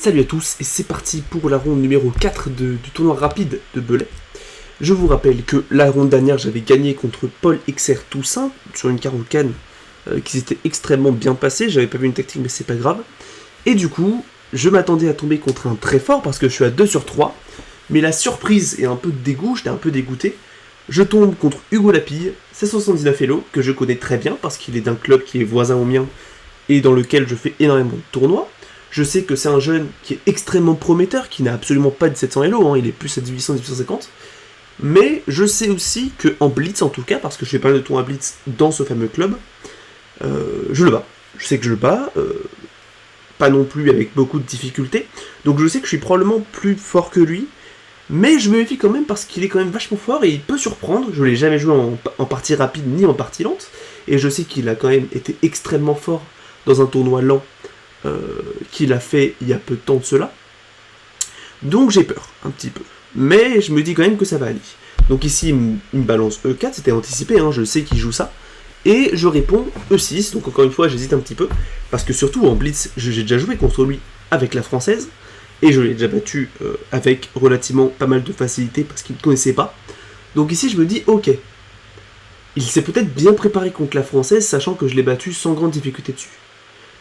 Salut à tous, et c'est parti pour la ronde numéro 4 du tournoi rapide de Belay. Je vous rappelle que la ronde dernière, j'avais gagné contre Paul XR Toussaint sur une carocane qui s'était extrêmement bien passée. J'avais pas vu une tactique, mais c'est pas grave. Et du coup, je m'attendais à tomber contre un très fort parce que je suis à 2 sur 3. Mais la surprise et un peu de dégoût, j'étais un peu dégoûté. Je tombe contre Hugo Lapille, C79 Hello, que je connais très bien parce qu'il est d'un club qui est voisin au mien et dans lequel je fais énormément de tournois. Je sais que c'est un jeune qui est extrêmement prometteur, qui n'a absolument pas 1700 Elo, il est plus à 1800, 1850. Mais je sais aussi qu'en Blitz, en tout cas, parce que je fais pas de tournoi Blitz dans ce fameux club, je le bats. Je sais que je le bats, pas non plus avec beaucoup de difficultés. Donc je sais que je suis probablement plus fort que lui, mais je me méfie quand même parce qu'il est quand même vachement fort et il peut surprendre. Je l'ai jamais joué en partie rapide ni en partie lente, et je sais qu'il a quand même été extrêmement fort dans un tournoi lent qu'il a fait il y a peu de temps de cela. Donc j'ai peur, un petit peu. Mais je me dis quand même que ça va aller. Donc ici, il me balance E4, c'était anticipé, je sais qu'il joue ça. Et je réponds E6, donc encore une fois, j'hésite un petit peu. Parce que surtout, en Blitz, j'ai déjà joué contre lui avec la française. Et je l'ai déjà battu avec relativement pas mal de facilité parce qu'il ne connaissait pas. Donc ici, je me dis, ok. Il s'est peut-être bien préparé contre la française, sachant que je l'ai battu sans grande difficulté dessus.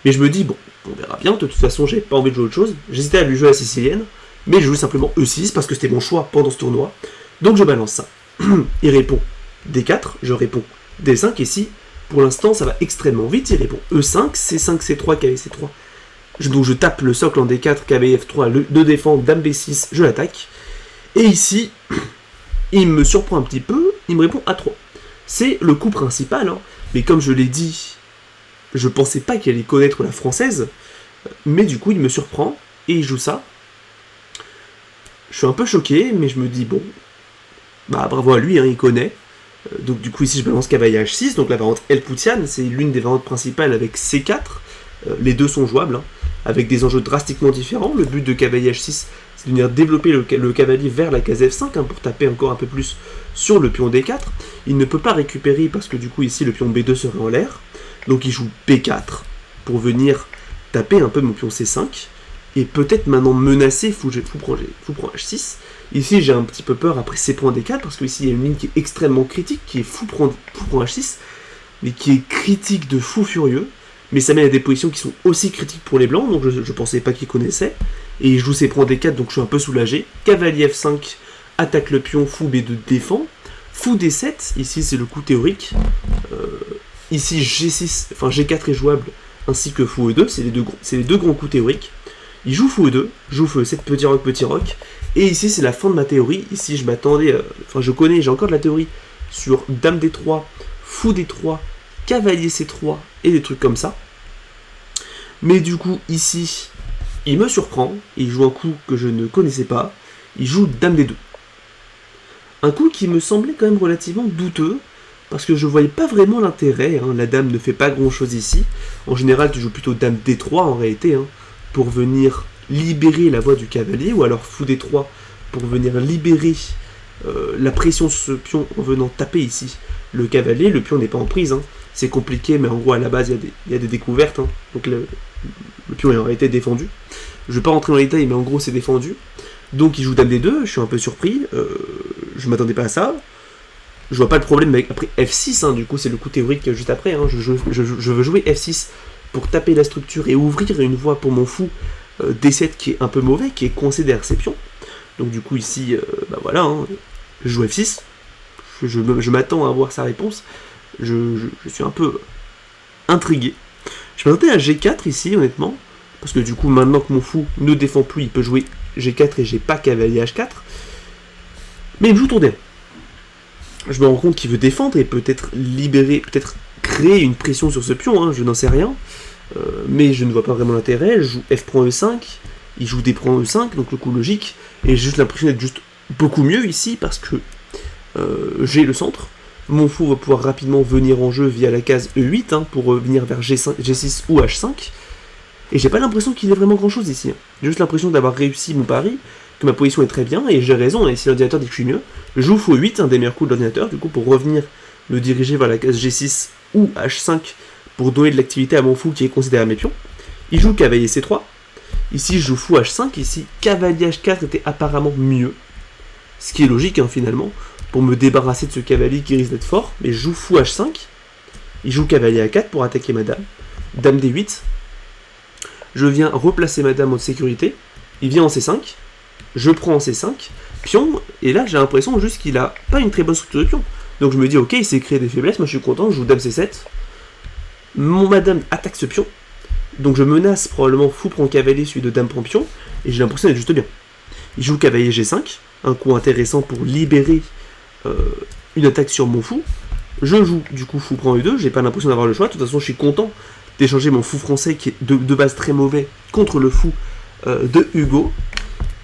Mais je me dis, bon, on verra bien, de toute façon, j'avais pas envie de jouer autre chose. J'hésitais à lui jouer à la sicilienne, mais je jouais simplement E6 parce que c'était mon choix pendant ce tournoi. Donc je balance ça. Il répond D4, je réponds D5, et si, pour l'instant, ça va extrêmement vite, il répond E5, C5, C3, cavalier C3. Donc je tape le socle en D4, cavalier F3, de défendre, dame B6, je l'attaque. Et ici, il me surprend un petit peu, il me répond A3. C'est le coup principal, mais comme je l'ai dit, je pensais pas qu'il allait connaître la française, mais du coup il me surprend, et il joue ça. Je suis un peu choqué, mais je me dis, bon, bah bravo à lui, il connaît. Donc du coup ici je balance cavalier H6, donc la variante El Poutian, c'est l'une des variantes principales avec C4. Les deux sont jouables, avec des enjeux drastiquement différents. Le but de cavalier H6, c'est de venir développer le cavalier vers la case F5, pour taper encore un peu plus sur le pion D4. Il ne peut pas récupérer parce que du coup ici le pion B2 serait en l'air. Donc il joue B4 pour venir taper un peu mon pion C5. Et peut-être maintenant menacer fou prend H6. Ici j'ai un petit peu peur après C prend D4 parce que ici il y a une ligne qui est extrêmement critique, qui est fou prend H6, mais qui est critique de fou furieux. Mais ça mène à des positions qui sont aussi critiques pour les blancs, donc je pensais pas qu'ils connaissaient. Et il joue C prend D4, donc je suis un peu soulagé. Cavalier F5 attaque le pion, fou B2 défend. Fou D7, ici c'est le coup théorique. Ici G6, enfin G4 est jouable, ainsi que fou E2, c'est les deux grands coups théoriques. Il joue fou E2, joue fou E7, petit roc, et ici c'est la fin de ma théorie. Ici je m'attendais, j'ai encore de la théorie sur dame D3, fou D3, cavalier C3 et des trucs comme ça. Mais du coup ici, il me surprend, et il joue un coup que je ne connaissais pas, il joue dame D2. Un coup qui me semblait quand même relativement douteux, parce que je voyais pas vraiment l'intérêt, la dame ne fait pas grand chose ici. En général tu joues plutôt dame D3 en réalité, pour venir libérer la voie du cavalier, ou alors fou D3 pour venir libérer la pression sur ce pion en venant taper ici le cavalier. Le pion n'est pas en prise, c'est compliqué, mais en gros à la base il y a des découvertes, donc le pion est en réalité défendu. Je vais pas rentrer dans les détails, mais en gros c'est défendu. Donc il joue dame D2, je suis un peu surpris, je m'attendais pas à ça. Je vois pas le problème avec après F6, du coup c'est le coup théorique juste après, je veux jouer F6 pour taper la structure et ouvrir une voie pour mon fou D7 qui est un peu mauvais, qui est coincé derrière ses pions. Donc du coup ici, voilà, je joue F6, je m'attends à avoir sa réponse, je suis un peu intrigué. Je m'attendais à G4 ici honnêtement, parce que du coup maintenant que mon fou ne défend plus, il peut jouer G4 et j'ai pas cavalier H4, mais il me joue tour D1. Je me rends compte qu'il veut défendre et peut-être libérer, peut-être créer une pression sur ce pion, je n'en sais rien. Mais je ne vois pas vraiment l'intérêt. Je joue F prend E5, il joue D prend E5, donc le coup logique. Et j'ai juste l'impression d'être juste beaucoup mieux ici parce que j'ai le centre. Mon fou va pouvoir rapidement venir en jeu via la case E8 pour venir vers G5, G6 ou H5. Et j'ai pas l'impression qu'il ait vraiment grand chose ici. J'ai juste l'impression d'avoir réussi mon pari, que ma position est très bien, et j'ai raison, et si l'ordinateur dit que je suis mieux, je joue fou 8, un des meilleurs coups de l'ordinateur, du coup pour revenir me diriger vers la case G6 ou H5 pour donner de l'activité à mon fou qui est considéré à mes pions. Il joue cavalier C3, Ici, je joue fou H5. Ici, cavalier H4 était apparemment mieux. Ce qui est logique, hein, finalement, pour me débarrasser de ce cavalier qui risque d'être fort. Mais je joue fou H5. Il joue cavalier A4 pour attaquer ma dame. Dame D8. Je viens replacer ma dame en sécurité. Il vient en C5. Je prends en C5. Pion. Et là, j'ai l'impression juste qu'il a pas une très bonne structure de pion. Donc je me dis, ok, il s'est créé des faiblesses. Moi, je suis content. Je joue dame C7. Mon madame attaque ce pion. Donc je menace probablement fou prend cavalier, celui de dame prend pion. Et j'ai l'impression d'être juste bien. Il joue cavalier G5. Un coup intéressant pour libérer une attaque sur mon fou. Je joue du coup fou prend E2. J'ai pas l'impression d'avoir le choix. De toute façon, je suis content d'échanger mon fou français qui est de base très mauvais contre le fou de Hugo.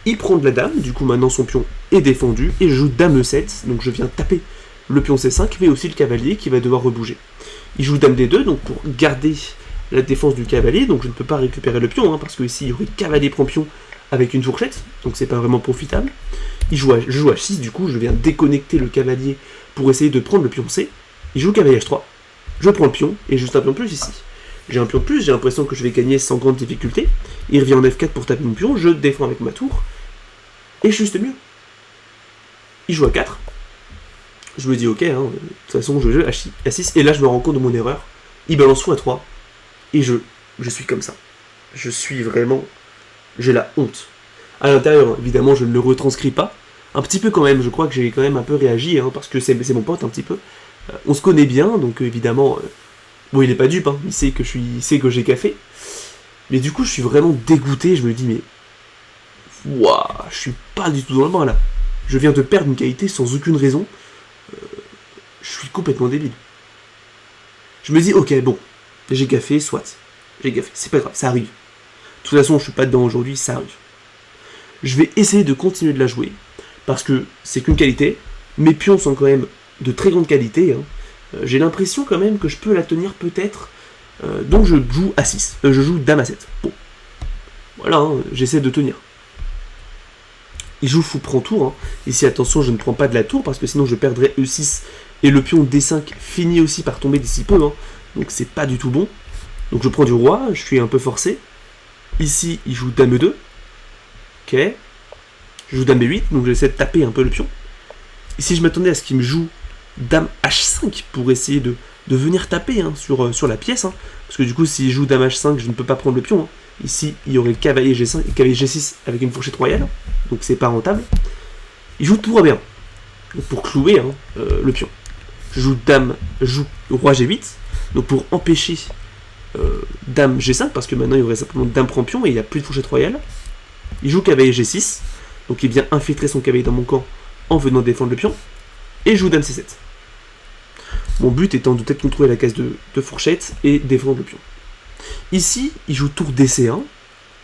Il prend de la dame. Du coup, maintenant son pion est défendu. Et je joue dame E7. Donc je viens taper le pion C5, mais aussi le cavalier qui va devoir rebouger. Il joue dame D2. Donc pour garder la défense du cavalier, donc je ne peux pas récupérer le pion, hein, parce que ici il y aurait cavalier prend pion avec une fourchette, donc c'est pas vraiment profitable. Je joue H6, du coup je viens déconnecter le cavalier pour essayer de prendre le pion C. Il joue cavalier H3, je prends le pion, et juste un pion de plus ici. J'ai un pion de plus, j'ai l'impression que je vais gagner sans grande difficulté. Il revient en F4 pour taper mon pion, je défends avec ma tour, et juste mieux. Il joue A4, je me dis ok, hein, de toute façon je joue A6, et là je me rends compte de mon erreur. Il balance fou A3, et je suis comme ça. Je suis vraiment... J'ai la honte. À l'intérieur, évidemment, je ne le retranscris pas. Un petit peu quand même, je crois que j'ai quand même un peu réagi, hein, parce que c'est mon pote un petit peu. On se connaît bien, donc évidemment... bon, il est pas dupe, hein, il sait que j'ai café. Mais du coup, je suis vraiment dégoûté, je me dis, mais... Waouh, je suis pas du tout dans le bain, là. Je viens de perdre une qualité sans aucune raison. Je suis complètement débile. Je me dis, ok, bon... J'ai gaffé, soit. J'ai gaffé, c'est pas grave, ça arrive. De toute façon, je suis pas dedans aujourd'hui, ça arrive. Je vais essayer de continuer de la jouer, parce que c'est qu'une qualité. Mes pions sont quand même de très grande qualité. Hein. J'ai l'impression quand même que je peux la tenir peut-être. Donc je joue A6. Je joue dame A7. Bon. Voilà, hein, j'essaie de tenir. Il joue fou prend tour. Hein. Ici, attention, je ne prends pas de la tour, parce que sinon je perdrais E6. Et le pion D5 finit aussi par tomber d'ici peu. Hein. Donc c'est pas du tout bon. Donc je prends du roi, je suis un peu forcé. Ici, il joue dame E2. Ok. Je joue dame B8, donc j'essaie de taper un peu le pion. Ici, je m'attendais à ce qu'il me joue dame H5 pour essayer de venir taper hein, sur la pièce. Hein. Parce que du coup, s'il joue dame H5, je ne peux pas prendre le pion. Hein. Ici, il y aurait cavalier G5 et cavalier G6 avec une fourchette royale. Donc c'est pas rentable. Il joue tout bien. Donc pour clouer hein, le pion. Je joue roi G8. Donc pour empêcher dame G5, parce que maintenant il y aurait simplement dame prend pion et il n'y a plus de fourchette royale. Il joue cavalier G6, donc il vient infiltrer son cavalier dans mon camp en venant défendre le pion. Et il joue dame C7. Mon but étant de peut-être contrôler la case de fourchette et défendre le pion. Ici, il joue tour DC1,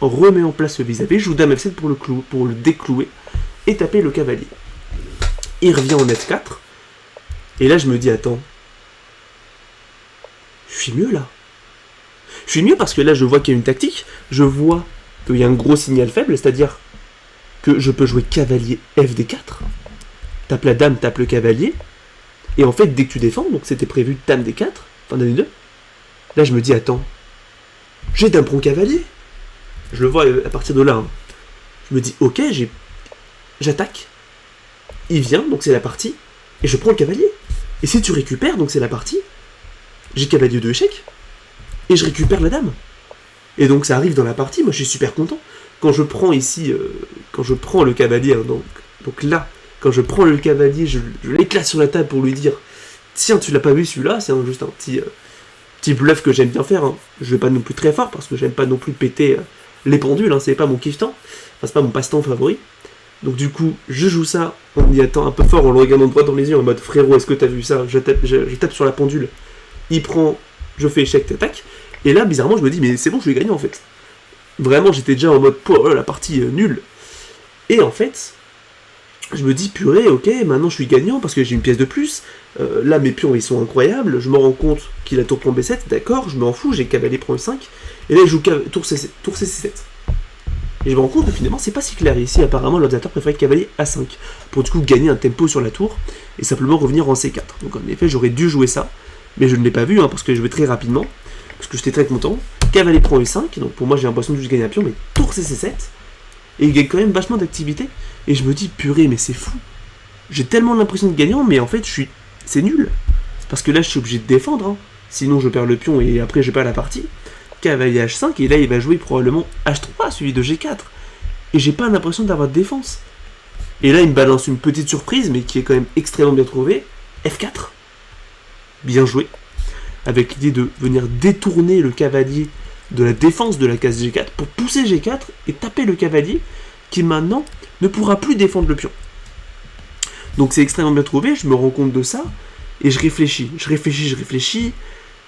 remet en place le vis-à-vis, joue dame F7 pour le déclouer et taper le cavalier. Il revient en F4, et là je me dis attends, je suis mieux là. Je suis mieux parce que là je vois qu'il y a une tactique, je vois qu'il y a un gros signal faible, c'est-à-dire que je peux jouer cavalier FD4, tape la dame, tape le cavalier, et en fait dès que tu défends, donc c'était prévu dame D4, enfin dame D2, là je me dis attends, j'ai dame prend cavalier, je le vois à partir de là, hein. Je me dis ok, j'attaque, il vient, donc c'est la partie, et je prends le cavalier, et si tu récupères, donc c'est la partie, j'ai cavalier de échec, et je récupère la dame. Et donc ça arrive dans la partie, moi je suis super content. Quand je prends ici, quand je prends le cavalier, hein, donc là, quand je prends le cavalier, je l'éclate sur la table pour lui dire « Tiens, tu l'as pas vu celui-là ?» C'est juste un petit bluff que j'aime bien faire. Hein. Je vais pas non plus très fort, parce que j'aime pas non plus péter les pendules, hein, c'est pas mon kiff-temps, enfin c'est pas mon passe-temps favori. Donc du coup, je joue ça en y attend un peu fort, en le regardant droit dans les yeux, en mode « Frérot, est-ce que t'as vu ça ?» je tape sur la pendule, il prend, je fais échec, t'attaques. Et là, bizarrement, je me dis, mais c'est bon, je vais gagner en fait. Vraiment, j'étais déjà en mode, oh, la partie nulle. Et en fait, je me dis, purée, ok, maintenant je suis gagnant parce que j'ai une pièce de plus. Là, mes pions, ils sont incroyables. Je me rends compte qu'il a tour prend B7, d'accord, je m'en fous, j'ai cavalier prend E5. Et là, il joue tour C7. Et je me rends compte que finalement, c'est pas si clair. Ici, apparemment, l'ordinateur préférait cavalier A5 pour du coup gagner un tempo sur la tour et simplement revenir en C4. Donc en effet, j'aurais dû jouer ça, mais je ne l'ai pas vu hein, parce que je jouais très rapidement. Parce que j'étais très content, Cavalier prend E5, donc pour moi j'ai l'impression de juste gagner un pion, mais tour CC7, et il gagne quand même vachement d'activité, et je me dis, purée, mais c'est fou. J'ai tellement l'impression de gagnant, mais en fait, c'est nul. Parce que là, je suis obligé de défendre, hein. Sinon je perds le pion, et après je perds la partie. Cavalier H5, et là il va jouer probablement H3, suivi de G4. Et j'ai pas l'impression d'avoir de défense. Et là, il me balance une petite surprise, mais qui est quand même extrêmement bien trouvée. F4. Bien joué. Avec l'idée de venir détourner le cavalier de la défense de la case G4 pour pousser G4 et taper le cavalier qui maintenant ne pourra plus défendre le pion. Donc c'est extrêmement bien trouvé, je me rends compte de ça et je réfléchis.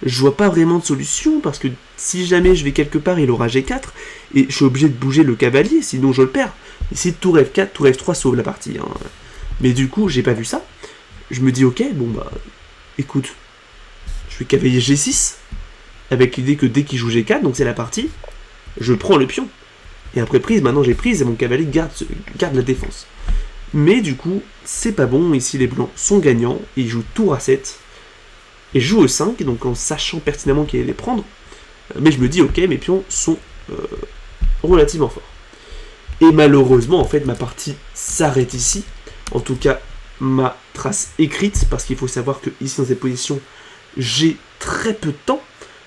Je vois pas vraiment de solution parce que si jamais je vais quelque part, il aura G4 et je suis obligé de bouger le cavalier, sinon je le perds. Ici, tour F4, tour F3 sauve la partie. Hein. Mais du coup, j'ai pas vu ça. Je me dis, ok, bon bah, écoute, je fais cavalier G6 avec l'idée que dès qu'il joue G4, donc c'est la partie, je prends le pion. Et après prise, maintenant j'ai prise et mon cavalier garde la défense. Mais du coup, c'est pas bon. Ici, les blancs sont gagnants et ils jouent tour A7 et joue E5, donc en sachant pertinemment qu'il allait les prendre. Mais je me dis, ok, mes pions sont relativement forts. Et malheureusement, en fait, ma partie s'arrête ici. En tout cas, ma trace écrite, parce qu'il faut savoir que ici, dans cette position, j'ai très peu de temps.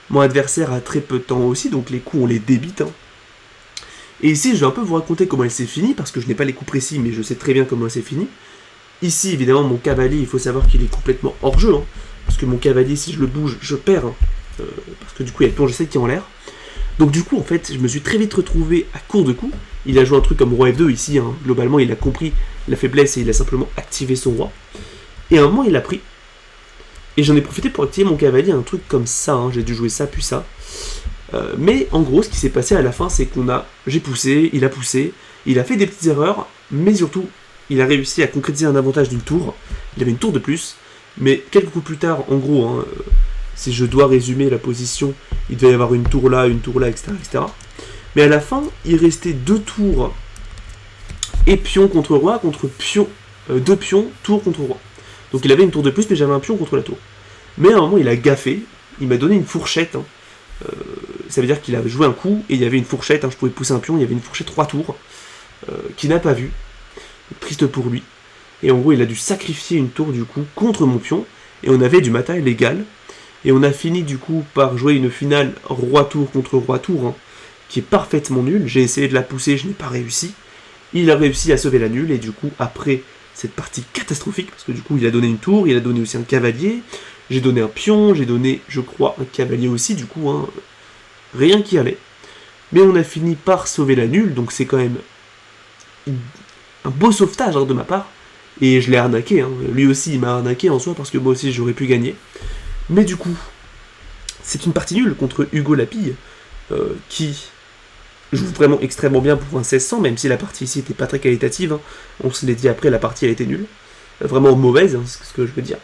Mon adversaire a très peu de temps aussi, donc les coups, on les débite. Hein. Et ici, je vais un peu vous raconter comment elle s'est finie, parce que je n'ai pas les coups précis, mais je sais très bien comment elle s'est finie. Ici, évidemment, mon cavalier, il faut savoir qu'il est complètement hors jeu, hein, parce que mon cavalier, si je le bouge, je perds, hein, parce que du coup, il y a le pion G7 qui est en l'air. Donc du coup, en fait, je me suis très vite retrouvé à court de coups. Il a joué un truc comme roi F2 ici, hein. Globalement, il a compris la faiblesse et il a simplement activé son roi. Et à un moment, il l'a pris. Et j'en ai profité pour activer mon cavalier, un truc comme ça, hein. J'ai dû jouer ça, puis ça. Mais en gros, ce qui s'est passé à la fin, c'est j'ai poussé, il a fait des petites erreurs, mais surtout, il a réussi à concrétiser un avantage d'une tour. Il avait une tour de plus, mais quelques coups plus tard, en gros, hein, si je dois résumer la position, il devait y avoir une tour là, etc., etc. Mais à la fin, il restait 2 tours et pion contre roi, contre pion, 2 pions, tour contre roi. Donc il avait une tour de plus, mais j'avais un pion contre la tour. Mais à un moment, il a gaffé, il m'a donné une fourchette. Hein. Ça veut dire qu'il a joué un coup, et il y avait une fourchette, hein, je pouvais pousser un pion, il y avait une fourchette 3 tours, qu'il n'a pas vu. Triste pour lui. Et en gros, il a dû sacrifier une tour, du coup, contre mon pion, et on avait du matériel égal. Et on a fini du coup par jouer une finale roi-tour contre roi-tour, hein, qui est parfaitement nulle. J'ai essayé de la pousser, je n'ai pas réussi. Il a réussi à sauver la nulle, et du coup, après cette partie catastrophique, parce que du coup, il a donné une tour, il a donné aussi un cavalier, j'ai donné un pion, j'ai donné, je crois, un cavalier aussi, du coup, hein, rien qui allait. Mais on a fini par sauver la nulle, donc c'est quand même un beau sauvetage, hein, de ma part. Et je l'ai arnaqué, hein. Lui aussi, il m'a arnaqué en soi, parce que moi aussi, j'aurais pu gagner. Mais du coup, c'est une partie nulle contre Hugo Lapille, qui joue vraiment extrêmement bien pour un 1600, même si la partie ici n'était pas très qualitative. Hein. On se l'est dit après, la partie elle était nulle. Vraiment mauvaise, hein, c'est ce que je veux dire.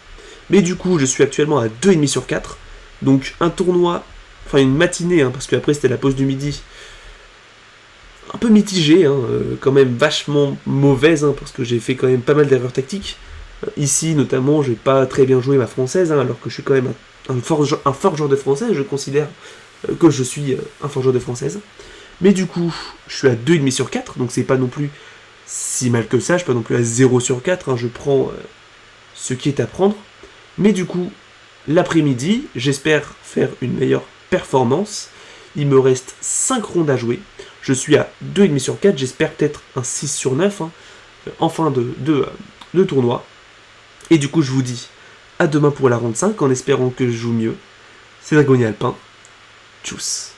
Mais du coup, je suis actuellement à 2,5 sur 4. Donc un tournoi, enfin une matinée, hein, parce qu'après c'était la pause du midi, un peu mitigée, hein, quand même vachement mauvaise, hein, parce que j'ai fait quand même pas mal d'erreurs tactiques. Ici, notamment, j'ai pas très bien joué ma française, hein, alors que je suis quand même un fort joueur de française, je considère que je suis un fort joueur de française. Mais du coup, je suis à 2,5 sur 4, donc c'est pas non plus si mal que ça, je suis pas non plus à 0 sur 4, hein, je prends ce qui est à prendre. Mais du coup, l'après-midi, j'espère faire une meilleure performance. Il me reste 5 rondes à jouer. Je suis à 2,5 sur 4, j'espère peut-être un 6 sur 9, hein, en fin de tournoi. Et du coup, je vous dis à demain pour la ronde 5, en espérant que je joue mieux. C'est Dragonnier Alpin. Tchuss.